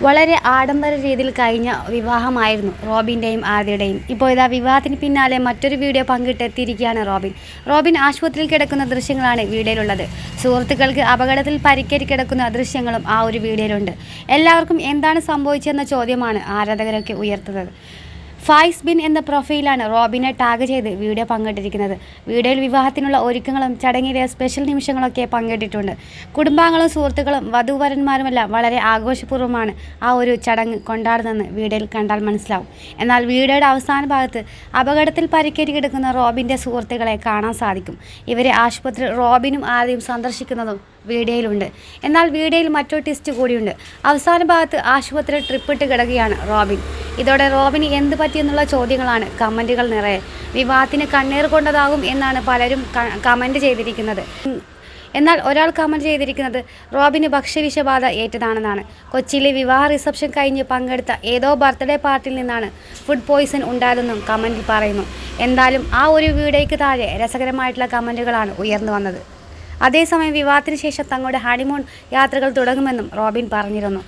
വളരെ ആഡംബര രീതിയിൽ കഴിഞ്ഞ വിവാഹമായിരുന്നു റോബിൻ്റെയും ആര്യയുടെയും. ഇപ്പോൾ ഇതാ വിവാഹത്തിന് പിന്നാലെ മറ്റൊരു വീഡിയോ പങ്കിട്ടെത്തിയിരിക്കുകയാണ് റോബിൻ ആശുപത്രിയിൽ കിടക്കുന്ന ദൃശ്യങ്ങളാണ് വീഡിയോയിലുള്ളത്. സുഹൃത്തുക്കൾക്ക് അപകടത്തിൽ പരിക്കേറ്റ് കിടക്കുന്ന ദൃശ്യങ്ങളും ആ ഒരു വീഡിയോയിലുണ്ട്. എല്ലാവർക്കും എന്താണ് സംഭവിച്ചതെന്ന ചോദ്യമാണ് ആരാധകരൊക്കെ ഉയർത്തുന്നത്. ഫായിസ് ബിൻ എന്ന പ്രൊഫൈലാണ് റോബിനെ ടാഗ് ചെയ്ത് വീഡിയോ പങ്കിട്ടിരിക്കുന്നത്. വീഡിയോയിൽ വിവാഹത്തിനുള്ള ഒരുക്കങ്ങളും ചടങ്ങിലെ സ്പെഷ്യൽ നിമിഷങ്ങളൊക്കെ പങ്കിട്ടിട്ടുണ്ട്. കുടുംബാംഗങ്ങളും സുഹൃത്തുക്കളും വധൂവരന്മാരുമെല്ലാം വളരെ ആഘോഷപൂർവ്വമാണ് ആ ഒരു ചടങ്ങ് കൊണ്ടാടുന്നതെന്ന് വീഡിയോയിൽ കണ്ടാൽ മനസ്സിലാവും. എന്നാൽ വീഡിയോയുടെ അവസാന ഭാഗത്ത് അപകടത്തിൽ പരിക്കേറ്റ് കിടക്കുന്ന റോബിൻ്റെ സുഹൃത്തുക്കളെ കാണാൻ സാധിക്കും. ഇവരെ ആശുപത്രിയിൽ റോബിനും ആദ്യം സന്ദർശിക്കുന്നതും വീഡിയോയിലുണ്ട്. എന്നാൽ വീഡിയോയിൽ മറ്റൊരു ട്വിസ്റ്റ് കൂടിയുണ്ട്. അവസാന ഭാഗത്ത് ആശുപത്രിയിൽ ട്രിപ്പിട്ട് കിടക്കുകയാണ് റോബിൻ. ഇതോടെ റോബിന് എന്ത് പറ്റിയെന്നുള്ള ചോദ്യങ്ങളാണ് കമൻറ്റുകൾ നിറയെ. വിവാഹത്തിന് കണ്ണീർ കൊണ്ടതാകും എന്നാണ് പലരും കമൻറ്റ് ചെയ്തിരിക്കുന്നത്. എന്നാൽ ഒരാൾ കമൻറ്റ് ചെയ്തിരിക്കുന്നത് റോബിന് ഭക്ഷ്യവിഷബാധ ഏറ്റതാണെന്നാണ്. കൊച്ചിയിലെ വിവാഹ റിസപ്ഷൻ കഴിഞ്ഞ് പങ്കെടുത്ത ഏതോ ബർത്ത്ഡേ പാർട്ടിയിൽ നിന്നാണ് ഫുഡ് പോയ്സൺ ഉണ്ടായതെന്നും കമൻറ്റിൽ പറയുന്നു. എന്തായാലും ആ ഒരു വീഡിയോയ്ക്ക് താഴെ രസകരമായിട്ടുള്ള കമൻറ്റുകളാണ് ഉയർന്നു വന്നത്. അതേസമയം വിവാഹത്തിന് ശേഷം തങ്ങളുടെ ഹണിമൂൺ യാത്രകൾ തുടങ്ങുമെന്നും റോബിൻ പറഞ്ഞിരുന്നു.